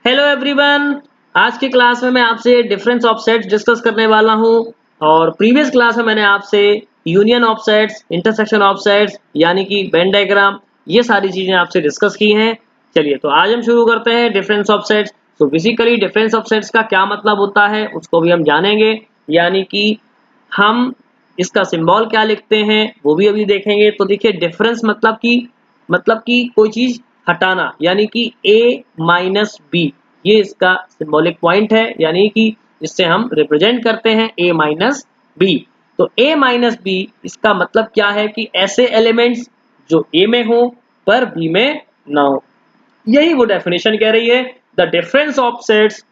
Hello everyone. आज की class में मैं आपसे डिफरेंस ऑफ सेट्स डिस्कस करने वाला हूं और प्रीवियस क्लास में मैंने आपसे union of sets, intersection of sets यानी कि वेन डायग्राम, ये सारी चीजें आपसे डिस्कस की हैं। चलिए तो आज हम शुरू करते हैं डिफरेंस ऑफ सेट्स। तो बेसिकली डिफरेंस ऑफ सेट्स का क्या मतलब होता है उसको भी हम जानेंगे, यानी कि हम इसका सिंबल क्या लिखते हैं वो भी अभी देखेंगे। तो देखिए डिफरेंस मतलब कि कोई चीज हटाना, यानी कि a माइनस बी, ये इसका सिंबॉलिक पॉइंट है, यानी कि जिससे हम रिप्रेजेंट करते हैं a माइनस बी। तो a माइनस बी इसका मतलब क्या है कि ऐसे एलिमेंट्स जो a में हो पर b में ना हो, यही वो डेफिनेशन कह रही है। The difference of sets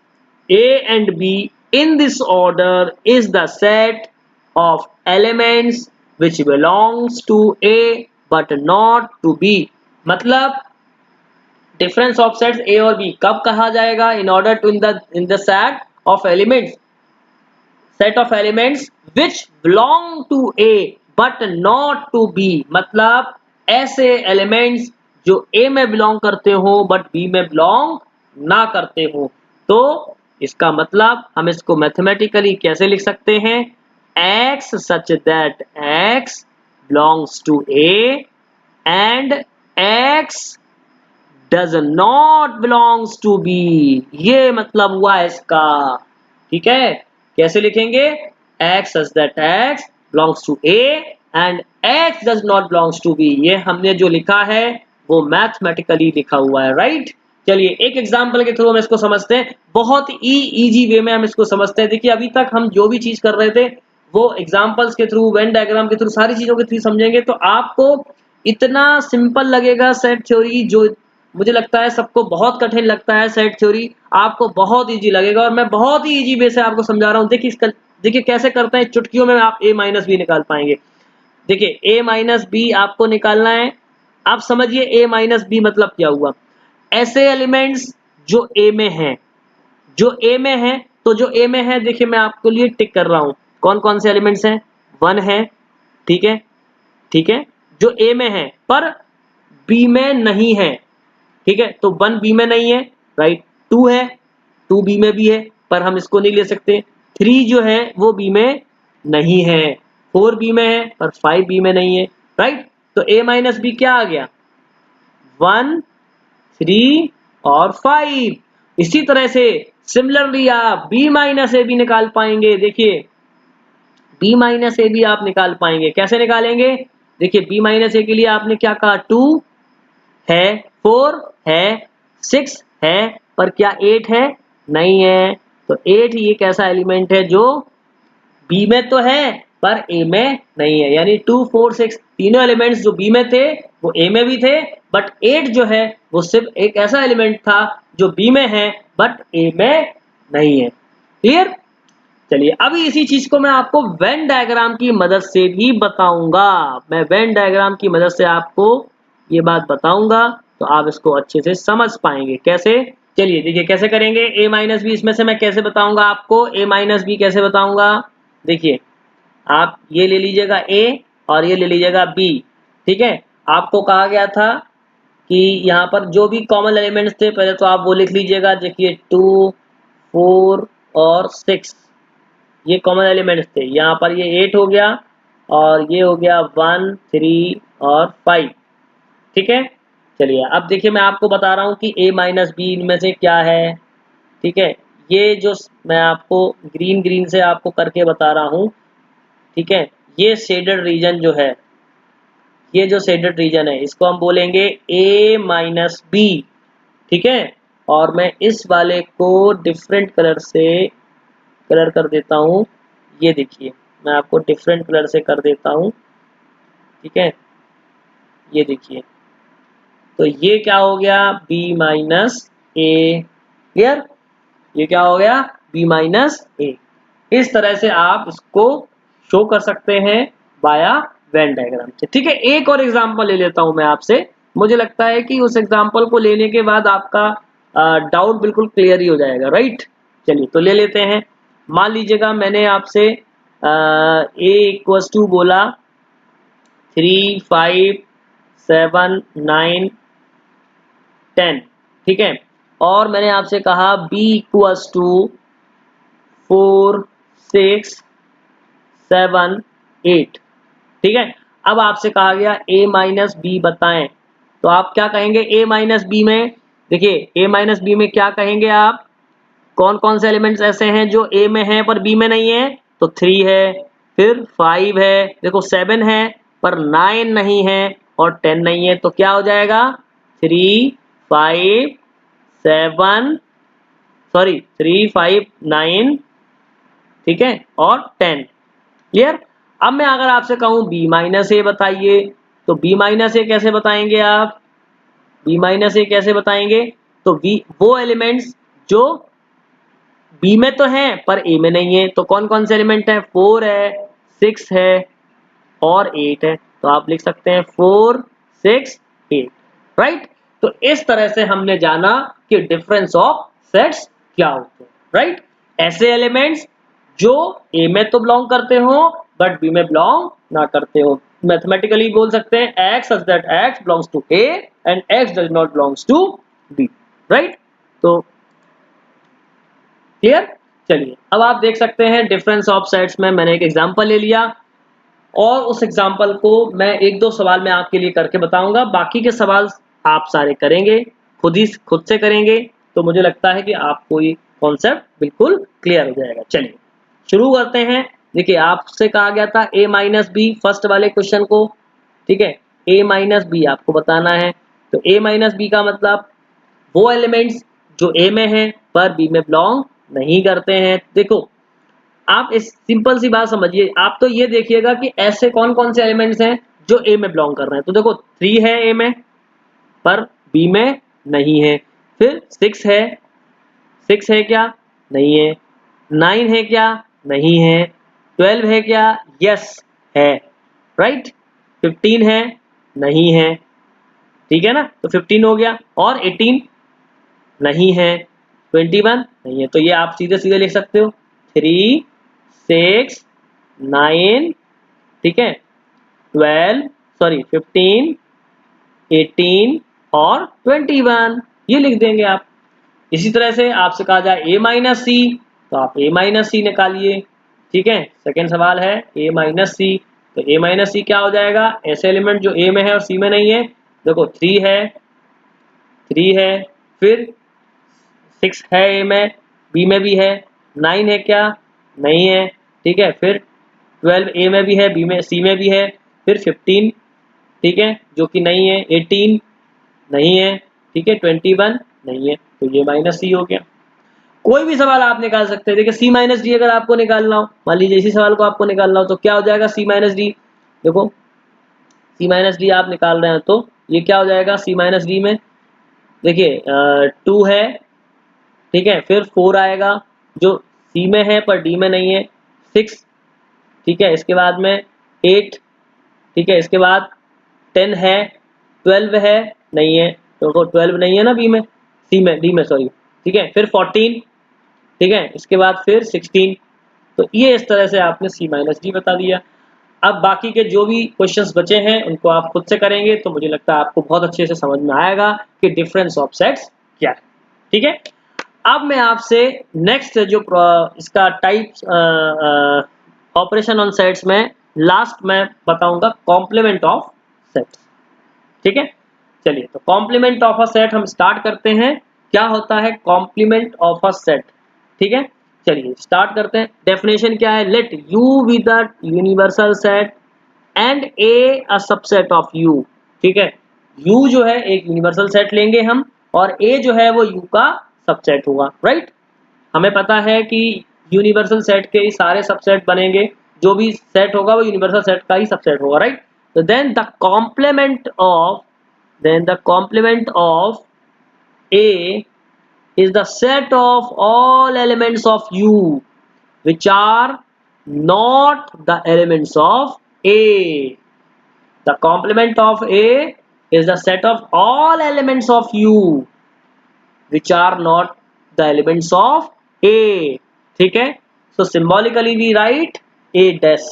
a and b in this order is the set of elements which belongs to a but not to b। मतलब डिफरेंस ऑफ सेट्स ए और बी कब कहा जाएगा? In order to in the set of elements which belong to A but not to B. मतलब ऐसे elements जो ए में belong करते हो बट बी में बिलोंग ना करते हो। तो इसका मतलब हम इसको मैथमेटिकली कैसे लिख सकते हैं? x such that x belongs to a and x does not belongs to b। ये मतलब हुआ इसका, ठीक है। कैसे लिखेंगे? x such that x belongs to a and x does not belongs to b। ये हमने जो लिखा है वो मैथमेटिकली लिखा हुआ है, राइट। चलिए एक एग्जांपल के थ्रू हम इसको समझते हैं, बहुत ही इजी वे में हम इसको समझते हैं। देखिए अभी तक हम जो भी चीज कर रहे थे वो एग्जांपल्स के थ्रू, वेन डायग्राम के थ्रू, सारी चीजों के थ्रू समझेंगे तो आपको इतना सिंपल लगेगा सेट थ्योरी। जो मुझे लगता है सबको बहुत कठिन लगता है सेट थ्योरी, आपको बहुत इजी लगेगा और मैं बहुत ही इजी वे से आपको समझा रहा हूँ। देखिए कैसे करते हैं, चुटकियों में आप a माइनस बी निकाल पाएंगे। देखिए a माइनस बी आपको निकालना है। आप समझिए a माइनस बी मतलब क्या हुआ? ऐसे एलिमेंट्स जो a में हैं, जो a में है, तो जो a में है देखिए मैं आपके लिए टिक कर रहा हूं कौन कौन से एलिमेंट्स हैं। 1 है, ठीक है, ठीक है, जो a में है पर b में नहीं है, ठीक है। तो 1 बी में नहीं है, राइट। 2 है, 2 बी में भी है पर हम इसको नहीं ले सकते। 3 जो है वो बी में नहीं है। 4 बी में है पर 5 बी में नहीं है, राइट। तो a माइनस बी क्या आ गया? 1, 3 और 5। इसी तरह से सिमिलरली आप b माइनस ए भी निकाल पाएंगे। देखिए b माइनस ए भी आप निकाल पाएंगे। कैसे निकालेंगे? देखिए b माइनस ए के लिए आपने क्या कहा? 2 है, 4 है, 6 है, पर क्या 8 है? नहीं है। तो 8 ये कैसा एलिमेंट है जो बी में तो है पर ए में नहीं है, यानी 2, 4, 6 तीनों एलिमेंट्स जो बी में थे वो ए में भी थे, बट 8 जो है वो सिर्फ एक ऐसा एलिमेंट था जो बी में है बट ए में नहीं है। क्लियर? चलिए अभी इसी चीज को मैं आपको वेन डायग्राम की मदद से भी बताऊंगा। मैं वेन डायग्राम की मदद से आपको ये बात बताऊंगा तो आप इसको अच्छे से समझ पाएंगे। कैसे? चलिए देखिए कैसे करेंगे। a माइनस बी इसमें से मैं कैसे बताऊंगा आपको? a माइनस बी कैसे बताऊंगा? देखिए आप ये ले लीजिएगा a और ये ले लीजिएगा b, ठीक है। आपको कहा गया था कि यहाँ पर जो भी कॉमन एलिमेंट्स थे पहले तो आप वो लिख लीजिएगा। देखिए 2, 4 और 6 ये कॉमन एलिमेंट्स थे। यहाँ पर ये 8 हो गया और ये हो गया 1, 3 और 5, ठीक है। चलिए अब देखिए मैं आपको बता रहा हूँ कि a माइनस बी इनमें से क्या है, ठीक है। ये जो मैं आपको ग्रीन ग्रीन से आपको करके बता रहा हूँ, ठीक है, ये शेडेड रीजन जो है, ये जो शेडेड रीजन है इसको हम बोलेंगे a माइनस बी, ठीक है। और मैं इस वाले को डिफरेंट कलर से कलर कर देता हूँ। ये देखिए मैं आपको डिफरेंट कलर से कर देता हूँ, ठीक है। ये देखिए तो ये क्या हो गया? b माइनस ए। क्लियर? ये क्या हो गया? b माइनस ए। इस तरह से आप इसको शो कर सकते हैं बाया वेन डायग्राम से, ठीक है। एक और एग्जांपल ले लेता हूं मैं आपसे। मुझे लगता है कि उस एग्जांपल को लेने के बाद आपका डाउट बिल्कुल क्लियर ही हो जाएगा, राइट। चलिए तो ले लेते हैं। मान लीजिएगा मैंने आपसे ए इक्वल्स टू बोला 3, 5, 7, 9, 10, ठीक है। और मैंने आपसे कहा b इक्वल्स टू 4 6 7 8, ठीक है। अब आपसे कहा गया a माइनस बी बताएं, तो आप क्या कहेंगे a माइनस बी में? देखिए a माइनस बी में क्या कहेंगे आप, कौन कौन से एलिमेंट्स ऐसे हैं जो a में हैं पर b में नहीं है? तो 3 है, फिर 5 है, देखो 7 है पर 9 नहीं है और 10 नहीं है, तो क्या हो जाएगा 3 5 7 सॉरी 3 5 9, ठीक है, और 10, क्लियर। अब मैं अगर आपसे कहूं b माइनस ए बताइए, तो b माइनस ए कैसे बताएंगे आप? b माइनस ए कैसे बताएंगे? तो b वो एलिमेंट्स जो b में तो हैं पर a में नहीं है, तो कौन कौन से एलिमेंट है? 4 है, 6 है और 8 है, तो आप लिख सकते हैं 4 6 8, राइट। तो इस तरह से हमने जाना कि डिफरेंस ऑफ सेट्स क्या होते हैं, राइट। ऐसे एलिमेंट्स जो a में तो बिलोंग करते हो बट b में बिलोंग ना करते हो, मैथमेटिकली बोल सकते हैं x such that x belongs to a and x does not belongs to b, right. तो क्लियर। चलिए अब आप देख सकते हैं डिफरेंस ऑफ सेट्स में मैंने एक एग्जांपल ले लिया और उस एग्जांपल को मैं एक दो सवाल में आपके लिए करके बताऊंगा, बाकी के सवाल आप सारे करेंगे खुद से करेंगे, तो मुझे लगता है कि आपको ये कॉन्सेप्ट बिल्कुल क्लियर हो जाएगा। चलिए शुरू करते हैं। देखिए आपसे कहा गया था a माइनस बी, फर्स्ट वाले क्वेश्चन को, ठीक है, a माइनस बी आपको बताना है। तो a माइनस बी का मतलब वो एलिमेंट्स जो a में हैं पर b में बिलोंग नहीं करते हैं। देखो आप इस सिंपल सी बात समझिए, आप तो ये देखिएगा कि ऐसे कौन कौन से एलिमेंट्स हैं जो a में बिलोंग कर रहे हैं। तो देखो 3 है a में पर b में नहीं है, फिर 6 है क्या? नहीं है। 9 है क्या? नहीं है। 12 है क्या? यस है, राइट। 15 है? नहीं है, ठीक है ना, तो 15 हो गया। और 18 नहीं है, 21 नहीं है, तो ये आप सीधे सीधे लिख सकते हो 3 6 9, ठीक है, 12 सॉरी 15 18 और 21, ये लिख देंगे आप। इसी तरह से आपसे कहा जाए a माइनस सी, तो आप a माइनस सी निकालिए, ठीक है। सेकेंड सवाल है a माइनस सी, तो a माइनस सी क्या हो जाएगा? ऐसे एलिमेंट जो a में है और c में नहीं है। देखो 3 है, फिर 6 है a में, b में भी है, 9 है क्या? नहीं है, ठीक है, फिर 12 a में भी है, b में c में भी है, फिर 15, ठीक है, जो कि नहीं है, 18 नहीं है, ठीक है, 21 नहीं है, तो ये माइनस सी हो गया। कोई भी सवाल आप निकाल सकते हैं। देखिए सी माइनस डी अगर आपको निकालना हो, मान लीजिए इसी सवाल को आपको निकालना हो, तो क्या हो जाएगा सी माइनस डी? देखो सी माइनस डी आप निकाल रहे हैं तो ये क्या हो जाएगा सी माइनस डी में? देखिए 2 है, ठीक है, फिर 4 आएगा जो सी में है पर डी में नहीं है, 6, ठीक है, इसके बाद में 8, ठीक है, इसके बाद 10 है, 12 है, नहीं है, तो 12 नहीं है ना बी में, सी में, डी में सॉरी, ठीक है, फिर 14, ठीक है, इसके बाद फिर 16, तो ये इस तरह से आपने सी माइनस डी बता दिया। अब बाकी के जो भी क्वेश्चंस बचे हैं उनको आप खुद से करेंगे, तो मुझे लगता है आपको बहुत अच्छे से समझ में आएगा कि डिफरेंस ऑफ सेट्स क्या है, ठीक है। अब मैं आपसे नेक्स्ट जो इसका टाइप ऑपरेशन ऑन सेट्स में लास्ट में बताऊंगा कॉम्प्लीमेंट ऑफ सेट्स, ठीक है। चलिए तो कॉम्प्लीमेंट ऑफ अ सेट हम स्टार्ट करते हैं। क्या होता है कॉम्प्लीमेंट ऑफ अ सेट, ठीक है। चलिए स्टार्ट करते हैं। डेफिनेशन क्या है? Let you be the universal set and A a subset of you, ठीक है। यू जो है एक यूनिवर्सल सेट लेंगे हम और ए जो है वो यू का सबसेट होगा, राइट। हमें पता है कि यूनिवर्सल सेट के ही सारे सबसेट बनेंगे, जो भी सेट होगा वो यूनिवर्सल सेट का ही सबसेट होगा, राइट। तो then the complement of A is the set of all elements of U which are not the elements of A. The complement of A is the set of all elements of U which are not the elements of A. ठीक है, so symbolically we write A dash,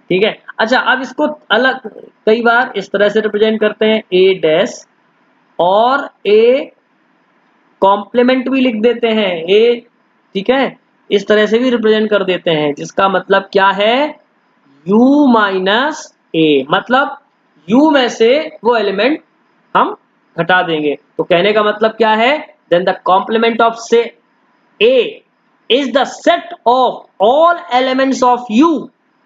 ठीक है। अच्छा अब इसको अलग कई बार इस तरह से रिप्रेजेंट करते हैं A डैश और A कॉम्प्लीमेंट भी लिख देते हैं ए, ठीक है, इस तरह से भी रिप्रेजेंट कर देते हैं, जिसका मतलब क्या है u माइनस ए, मतलब u में से वो एलिमेंट हम घटा देंगे। तो कहने का मतलब क्या है, देन द कॉम्प्लीमेंट ऑफ से a is the set of all elements of u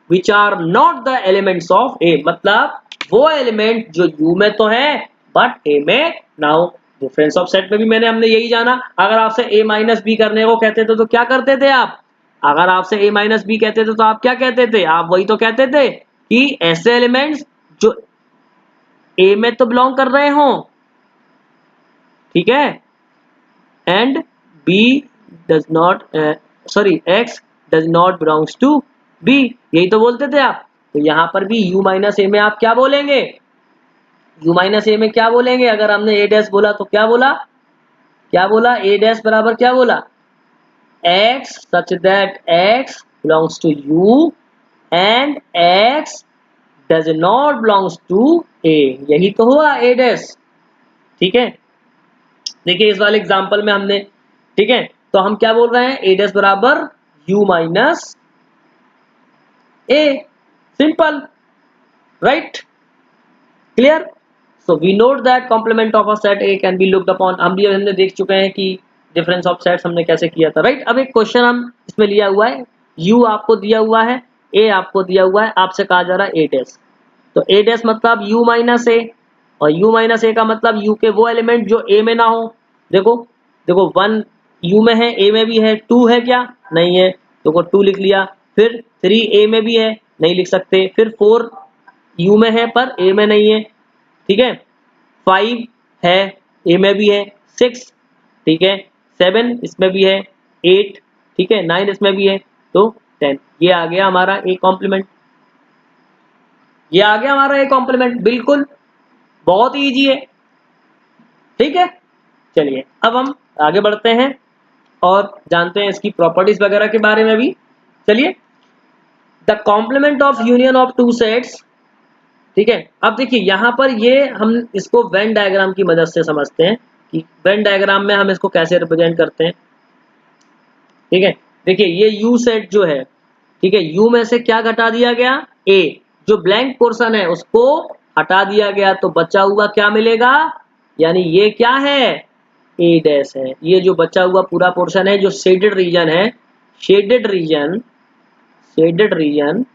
which are not the elements of a, मतलब वो एलिमेंट जो u में तो है बट a में ना हो। डिफरेंस ऑफ सेट में भी हमने यही जाना। अगर आपसे a माइनस बी करने को कहते थे तो क्या करते थे आप, अगर आपसे a माइनस बी कहते थे तो आप क्या कहते थे, आप वही तो कहते थे कि ऐसे एलिमेंट्स जो a में तो बिलोंग कर रहे हों, ठीक है, and b does not x does not belongs to b, यही तो बोलते थे आप। तो यहां पर भी u माइनस ए में आप क्या बोलेंगे, u माइनस ए में क्या बोलेंगे, अगर हमने a डैश बोला तो क्या बोला, क्या बोला, a डैश बराबर क्या बोला, x such that x belongs to u and x does not belongs to a, यही तो हुआ a डैश, ठीक है। देखिए इस वाले एग्जांपल में हमने, ठीक है, तो हम क्या बोल रहे हैं, a डैश बराबर u minus a, simple, right, clear. So we note that complement of a set a can be looked upon, हमने देख चुके हैं कि डिफरेंस ऑफ सेट्स हमने कैसे किया था, राइट। अब एक क्वेश्चन हम इसमें लिया हुआ है, u आपको दिया हुआ है, a आपको दिया हुआ है, आपसे कहा जा रहा है a डैश, तो a डैश मतलब u माइनस a, और u माइनस a का मतलब u के वो एलिमेंट जो a में ना हो। देखो देखो 1 u में है, a में भी है, 2 है क्या, नहीं है, तो 2 लिख लिया, फिर 3 a में भी है, नहीं लिख सकते, फिर 4 u में है पर a में नहीं है, ठीक है, 5 है, a में भी है, 6, ठीक है, 7 इसमें भी है, 8, ठीक है, 9 इसमें भी है, तो 10, ये आ गया हमारा a कॉम्प्लीमेंट, ये आ गया हमारा a कॉम्प्लीमेंट, बिल्कुल बहुत ही इजी है, ठीक है। चलिए अब हम आगे बढ़ते हैं और जानते हैं इसकी प्रॉपर्टीज वगैरह के बारे में भी। चलिए, the complement of union of two sets, ठीक है। अब देखिए यहां पर ये हम इसको वेन डायग्राम की मदद से समझते हैं कि वेन डायग्राम में हम इसको कैसे रिप्रेजेंट करते हैं, ठीक है। देखिए ये यू सेट जो है, ठीक है, यू में से क्या घटा दिया गया, ए, जो ब्लैंक पोर्शन है उसको हटा दिया गया, तो बचा हुआ क्या मिलेगा, यानी ये क्या है, ए डैश है, ये जो बचा हुआ पूरा पोर्शन है जो शेडेड रीजन है, shaded region, shaded region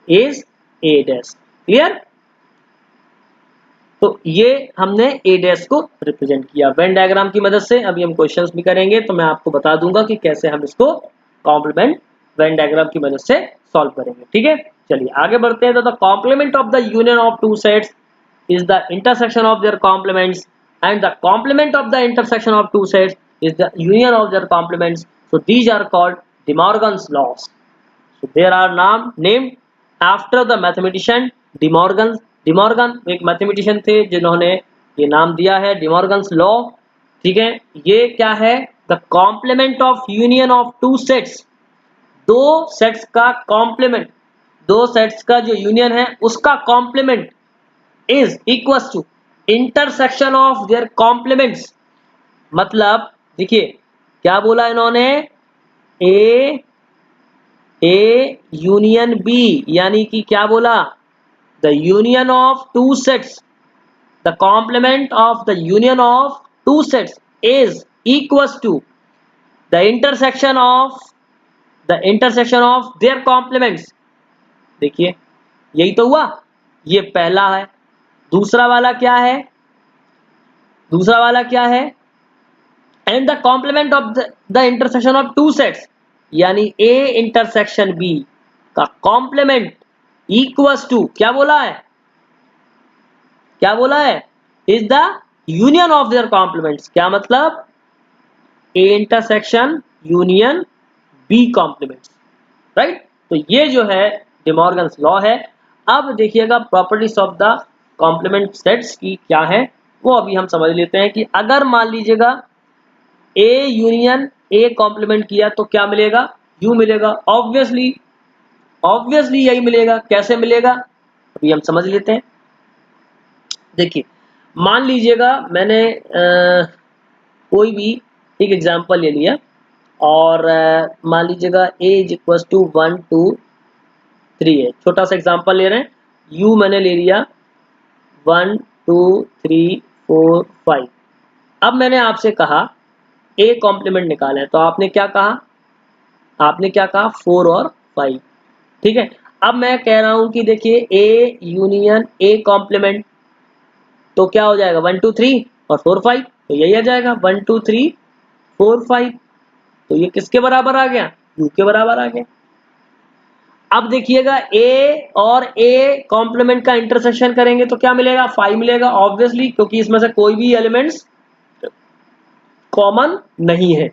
is a dash, clear. तो ये हमने ए डैश को रिप्रेजेंट किया वेन डायग्राम की मदद से। अभी हम क्वेश्चंस भी करेंगे तो मैं आपको बता दूंगा कि कैसे हम इसको कॉम्प्लीमेंट वेन डायग्राम की मदद से सॉल्व करेंगे, ठीक है। चलिए आगे बढ़ते हैं। तो the complement of the union of two sets is the intersection of their complements, and the complement of the intersection of two sets is the union of their complements. So these are called De Morgan's laws. So there are named after the mathematician De Morgan. De Morgan एक mathematician थे जिन्होंने ये नाम दिया है De Morgan's law, ठीक है। ये क्या है, the complement of union of two sets, दो सेट्स का कॉम्प्लीमेंट, दो सेट्स का जो यूनियन है उसका complement is equals to intersection of their complements, मतलब देखिए क्या बोला इन्होंने, ए यूनियन बी, यानी कि क्या बोला, the union of two sets, the complement of the union of two sets is equals to the intersection of their complements. देखिए यही तो हुआ, ये पहला है, दूसरा वाला क्या है, दूसरा वाला क्या है, and the complement of the intersection of two sets, यानी ए इंटरसेक्शन बी का कॉम्प्लीमेंट इक्वल्स टू क्या बोला है, क्या बोला है, is the union of their complements, क्या मतलब, A intersection union B complements, right. तो ये जो है डे मॉर्गन्स लॉ है। अब देखिएगा properties of the complement sets की क्या है, वो अभी हम समझ लेते हैं कि अगर मान लीजिएगा ए यूनियन ए कॉम्प्लीमेंट किया तो क्या मिलेगा, यू मिलेगा, ऑब्वियसली यही मिलेगा, कैसे मिलेगा अभी हम समझ लेते हैं। देखिए मान लीजिएगा मैंने कोई भी एक एग्जांपल ले लिया और मान लीजिएगा a इज इक्वल टू 1 2 3 है, छोटा सा एग्जांपल ले रहे हैं। u मैंने ले लिया 1 2 3 4 5। अब मैंने आपसे कहा a कॉम्प्लीमेंट निकालें, तो आपने क्या कहा, आपने क्या कहा 4 और 5। ठीक है, अब मैं कह रहा हूं कि देखिए a यूनियन a कॉम्प्लीमेंट, तो क्या हो जाएगा 1 2 3 और 4 5, तो यही आ जाएगा 1 2 3 4 5। तो ये किसके बराबर आ गया, u के बराबर आ गया। अब देखिएगा a और a कॉम्प्लीमेंट का इंटरसेक्शन करेंगे तो क्या मिलेगा, 5 मिलेगा ऑब्वियसली, क्योंकि इसमें से कोई भी एलिमेंट्स कॉमन नहीं है।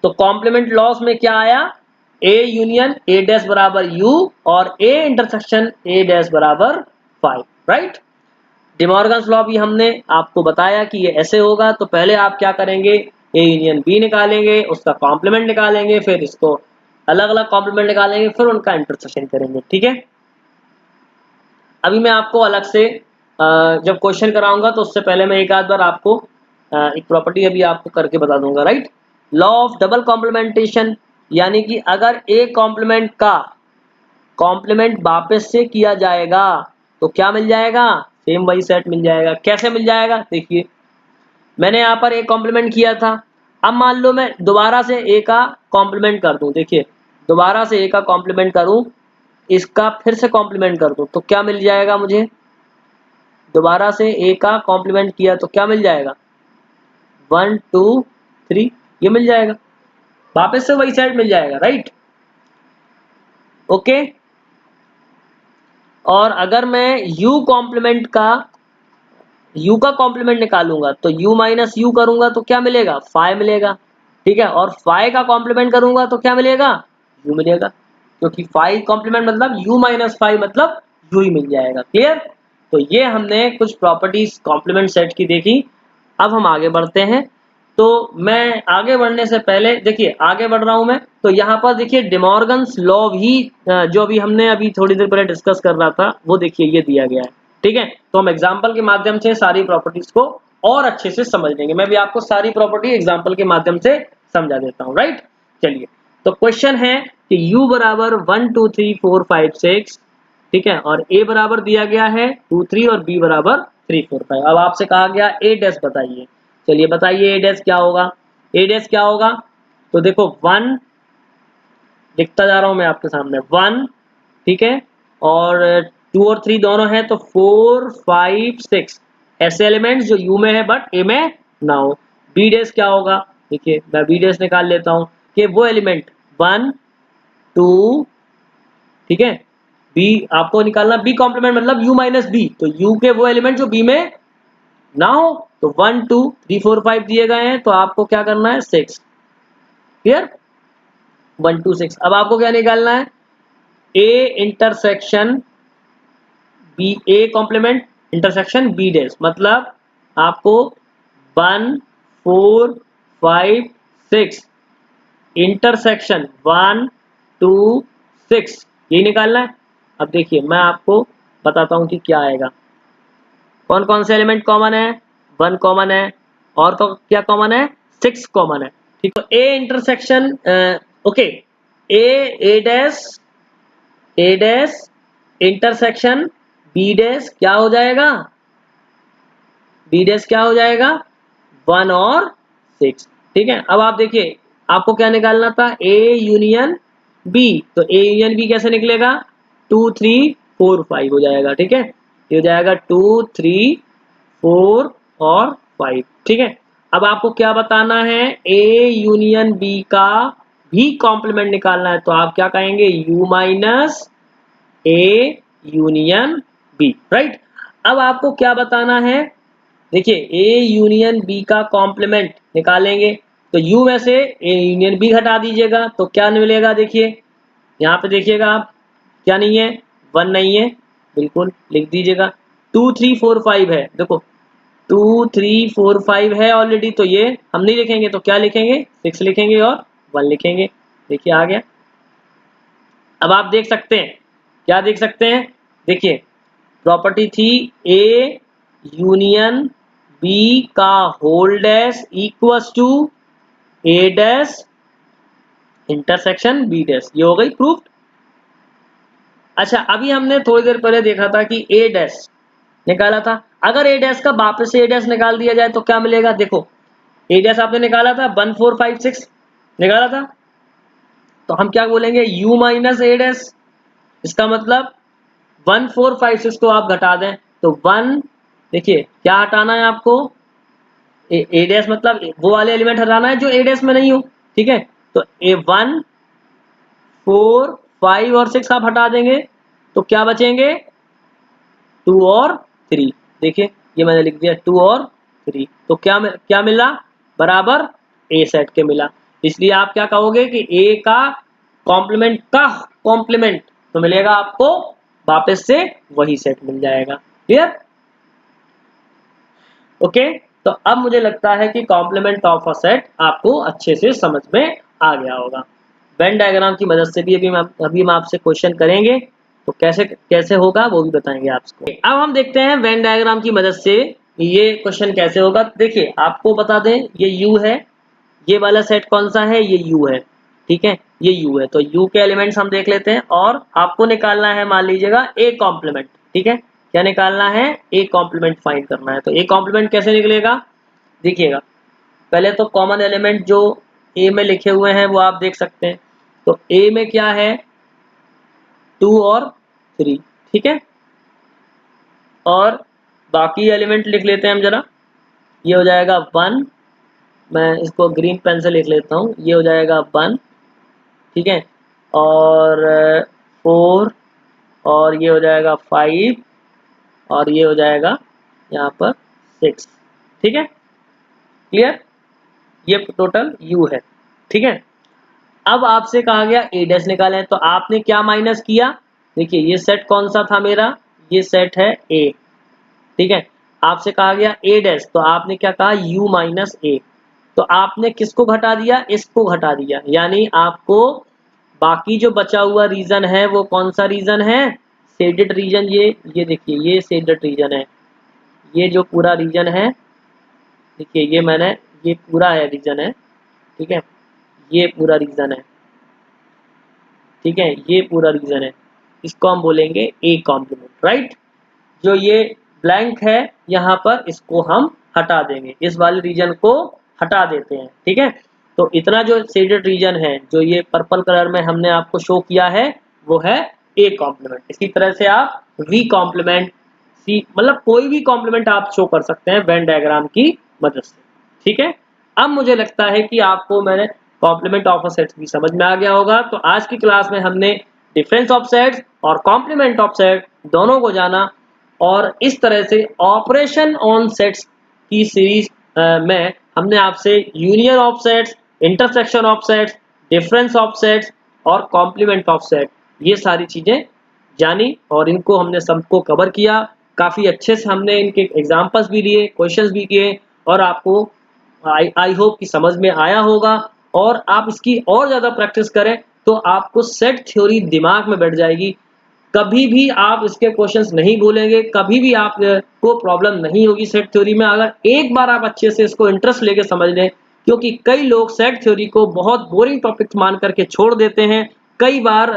तो कॉम्प्लीमेंट लॉस में क्या आया, a यूनियन a डैश बराबर u और a इंटरसेक्शन a डैश बराबर 5, राइट। डिमॉर्गन्स लॉ भी हमने आपको बताया कि ये ऐसे होगा। तो पहले आप क्या करेंगे, a यूनियन b निकालेंगे, उसका कॉम्प्लीमेंट निकालेंगे, फिर इसको अलग अलग कॉम्प्लीमेंट निकालेंगे, फिर उनका इंटरसेक्शन करेंगे। ठीक है, अभी मैं आपको अलग से जब क्वेश्चन कराऊंगा तो उससे पहले मैं एक आध बार आपको एक प्रॉपर्टी अभी आपको करके बता दूंगा, right. Law of double complementation, यानी कि अगर ए कॉम्प्लीमेंट का कॉम्प्लीमेंट वापस से किया जाएगा तो क्या मिल जाएगा, सेम वही सेट मिल जाएगा। कैसे मिल जाएगा, देखिए मैंने यहाँ पर ए कॉम्प्लीमेंट किया था, अब मान लो मैं दोबारा से ए का कॉम्प्लीमेंट कर दूं, देखिए दोबारा से ए का कॉम्प्लीमेंट करूं, इसका फिर से कॉम्प्लीमेंट कर दूं, तो क्या मिल जाएगा मुझे, दोबारा से ए का कॉम्प्लीमेंट किया तो क्या मिल जाएगा 1 2 3, ये मिल जाएगा, वापस से वही सेट मिल जाएगा, राइट। ओके, और अगर मैं u कॉम्प्लीमेंट का u का कॉम्प्लीमेंट निकालूंगा तो u माइनस u करूंगा तो क्या मिलेगा 5 मिलेगा। ठीक है, और 5 का कॉम्प्लीमेंट करूंगा तो क्या मिलेगा, u मिलेगा, क्योंकि 5 कॉम्प्लीमेंट मतलब u माइनस 5 मतलब u ही मिल जाएगा। क्लियर, तो ये हमने कुछ प्रॉपर्टीज कॉम्प्लीमेंट सेट की देखी। अब हम आगे बढ़ते हैं। तो मैं आगे बढ़ने से पहले देखिए आगे बढ़ रहा हूं मैं, तो यहाँ पर देखिए डिमॉर्गन्स लॉ भी जो अभी हमने अभी थोड़ी देर पहले डिस्कस कर रहा था वो देखिए ये दिया गया है। ठीक है, तो हम एग्जाम्पल के माध्यम से सारी प्रॉपर्टीज को और अच्छे से समझ लेंगे। मैं भी आपको सारी प्रॉपर्टी एग्जाम्पल के माध्यम से समझा देता हूँ, राइट। चलिए, तो क्वेश्चन है कि u बराबर 1 2 3 4 5 6, ठीक है, और a बराबर दिया गया है 2 3 और b बराबर 3 4 5। अब आपसे कहा गया a डैश बताइए। चलिए बताइए a डैश क्या होगा, a डैश क्या होगा, तो देखो 1 लिखता जा रहा हूं मैं आपके सामने 1, ठीक है, और 2 और 3 दोनों हैं तो 4 5 6 ऐसे एलिमेंट्स जो u में है बट a में ना हो। b डैश क्या होगा, देखिए मैं b डैश निकाल लेता हूं कि वो एलिमेंट 1 2, ठीक है, बी आपको निकालना, बी कॉम्प्लीमेंट मतलब u माइनस बी, तो u के वो एलिमेंट जो b में ना हो। तो 1 2 3 4 5 दिए गए हैं तो आपको क्या करना है 6। क्लियर, 1 2 6। अब आपको क्या निकालना है, a intersection B, A complement intersection B dash, मतलब आपको 1 4 5 6 इंटरसेक्शन 1 2 6 यही निकालना है। अब देखिए मैं आपको बताता हूं कि क्या आएगा, कौन कौन से एलिमेंट कॉमन है, 1 कॉमन है, और तो क्या कॉमन है 6 कॉमन है। ठीक, तो A intersection okay, A dash intersection B dash क्या हो जाएगा, बी डैश क्या हो जाएगा 1 और 6। ठीक है, अब आप देखिए आपको क्या निकालना था, ए यूनियन बी, तो ए यूनियन बी कैसे निकलेगा 2 3 4 5 हो जाएगा। ठीक है, ये हो जाएगा 2 3 4 और 5। ठीक है, अब आपको क्या बताना है, ए यूनियन बी का भी कॉम्प्लीमेंट निकालना है, तो आप क्या कहेंगे u minus A union B, right. अब आपको क्या बताना है, देखिए ए यूनियन बी का कॉम्प्लीमेंट निकालेंगे तो u में से ए यूनियन बी हटा दीजिएगा तो क्या मिलेगा, देखिए यहाँ पे देखिएगा आप, क्या नहीं है 1 नहीं है, बिल्कुल लिख दीजिएगा। 2 3 4 5 है, देखो 2 3 4 5 है ऑलरेडी, तो ये हम नहीं लिखेंगे तो क्या लिखेंगे 6 लिखेंगे और 1 लिखेंगे। देखिए आ गया। अब आप देख सकते हैं, क्या देख सकते हैं, देखिए प्रॉपर्टी थी ए यूनियन बी का whole dash equals to A dash intersection B dash. ये हो गई प्रूफ। अच्छा, अभी हमने थोड़ी देर पहले देखा था कि ए डैश निकाला था। अगर ए डैश का वापस से ए डैश निकाल दिया जाए तो क्या मिलेगा? देखो, ए डैश आपने निकाला था 1456 निकाला था, तो हम क्या बोलेंगे? u माइनस ए डैश। इसका मतलब 1456 को आप घटा दें तो 1, देखिए क्या हटाना है आपको? ए डैश मतलब वो वाले एलिमेंट हटाना है जो ए डैश में नहीं हो, ठीक है? तो ए 1 4 5 और 6 आप हटा देंगे तो क्या बचेंगे? 2 और 3। देखिए ये मैंने लिख दिया 2 और 3, तो क्या मिला? बराबर ए सेट के मिला। इसलिए आप क्या कहोगे कि ए का कॉम्प्लीमेंट तो मिलेगा आपको वापस से वही सेट मिल जाएगा। क्लियर? ओके, तो अब मुझे लगता है कि कॉम्प्लीमेंट ऑफ अ सेट आपको अच्छे से समझ में आ गया होगा। वेन डायग्राम की मदद से भी अभी हम आपसे क्वेश्चन करेंगे, तो कैसे कैसे होगा वो भी बताएंगे आपको। अब हम देखते हैं वेन डायग्राम की मदद से ये क्वेश्चन कैसे होगा। देखिए आपको बता दें, ये यू है, ये वाला सेट कौन सा है? ये यू है, ठीक है, ये यू है। तो यू के एलिमेंट्स हम देख लेते हैं और आपको निकालना है, मान लीजिएगा ए कॉम्प्लीमेंट, ठीक है। क्या निकालना है? ए कॉम्प्लीमेंट फाइंड करना है। तो ए कॉम्प्लीमेंट कैसे निकलेगा? देखिएगा, पहले तो कॉमन एलिमेंट जो ए में लिखे हुए हैं वो आप देख सकते हैं। तो ए में क्या है? 2 और 3, ठीक है। और बाकी एलिमेंट लिख लेते हैं हम जरा। ये हो जाएगा 1, मैं इसको ग्रीन पेन से लिख लेता हूँ। ये हो जाएगा 1, ठीक है, और 4, और ये हो जाएगा 5, और ये हो जाएगा यहाँ पर 6, ठीक है। क्लियर? ये टोटल यू है, ठीक है। अब आपसे कहा गया ए डैश निकालें, तो आपने क्या माइनस किया? देखिए ये सेट कौन सा था मेरा? ये सेट है ए, ठीक है। आपसे कहा गया ए डैश, तो आपने क्या कहा? u माइनस ए। तो आपने किसको घटा दिया? इसको घटा दिया, यानी आपको बाकी जो बचा हुआ रीजन है वो कौन सा रीजन है? Shaded region. ये देखिए, ये शेडेड रीजन है। ये जो पूरा रीजन है, देखिए ये पूरा है रीजन है, ठीक है। ये पूरा रीजन है, ठीक है, ये पूरा रीजन है। इसको हम बोलेंगे ए कॉम्प्लीमेंट, राइट। जो ये ब्लैंक है यहाँ पर, इसको हम हटा देंगे, इस वाले रीजन को हटा देते हैं, ठीक है। तो इतना जो शेडेड रीजन है, जो ये पर्पल कलर में हमने आपको शो किया है, वो है ए कॉम्प्लीमेंट। इसी तरह से आप वी कॉम्प्लीमेंट, सी, मतलब कोई भी कॉम्प्लीमेंट आप शो कर सकते हैं वेन डायग्राम की मदद से, ठीक है। अब मुझे लगता है कि आपको मैंने कॉम्प्लीमेंट ऑफ अ सेट भी समझ में आ गया होगा। तो आज की क्लास में हमने डिफरेंस ऑफ सेट्स और कॉम्प्लीमेंट ऑफ सेट दोनों को जाना, और इस तरह से ऑपरेशन ऑन सेट्स की सीरीज में हमने आपसे union of sets, intersection of sets, difference of sets और कॉम्प्लीमेंट ऑफ सेट, ये सारी चीजें जानी और इनको हमने सबको कवर किया। काफी अच्छे से हमने इनके एग्जांपल्स भी लिए, क्वेश्चंस भी किए, और आपको आई होप कि समझ में आया होगा। और आप इसकी और ज़्यादा प्रैक्टिस करें तो आपको सेट थ्योरी दिमाग में बैठ जाएगी। कभी भी आप इसके क्वेश्चंस नहीं भूलेंगे, कभी भी आप को प्रॉब्लम नहीं होगी सेट थ्योरी में, अगर एक बार आप अच्छे से इसको इंटरेस्ट लेके समझ लें। क्योंकि कई लोग सेट थ्योरी को बहुत बोरिंग टॉपिक्स मान करके छोड़ देते हैं कई बार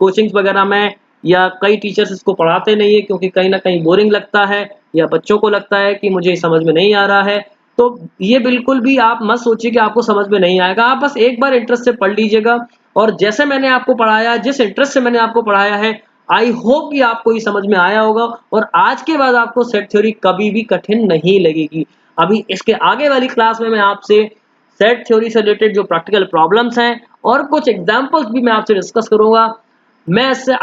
कोचिंग्स वगैरह में, या कई टीचर्स इसको पढ़ाते नहीं है क्योंकि कहीं ना कहीं बोरिंग लगता है, या बच्चों को लगता है कि मुझे समझ में नहीं आ रहा है। तो ये बिल्कुल भी आप मत सोचिए कि आपको समझ में नहीं आएगा। आप बस एक बार इंटरेस्ट से पढ़ लीजिएगा, और जैसे मैंने आपको पढ़ाया, जिस इंटरेस्ट से मैंने आपको पढ़ाया है, आई होप कि आपको ये समझ में आया होगा, और आज के बाद आपको सेट थ्योरी कभी भी कठिन नहीं लगेगी। अभी इसके आगे वाली क्लास में मैं आपसे सेट थ्योरी से रिलेटेड जो प्रैक्टिकल प्रॉब्लम्स हैं और कुछ एग्जांपल्स भी मैं आपसे डिस्कस करूंगा। मैं इससे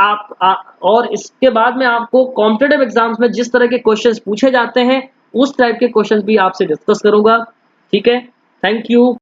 और इसके बाद में आपको कॉम्पिटिटिव एग्जाम्स में जिस तरह के क्वेश्चंस पूछे जाते हैं उस टाइप के क्वेश्चंस भी आपसे डिस्कस करूंगा, ठीक है। Thank you.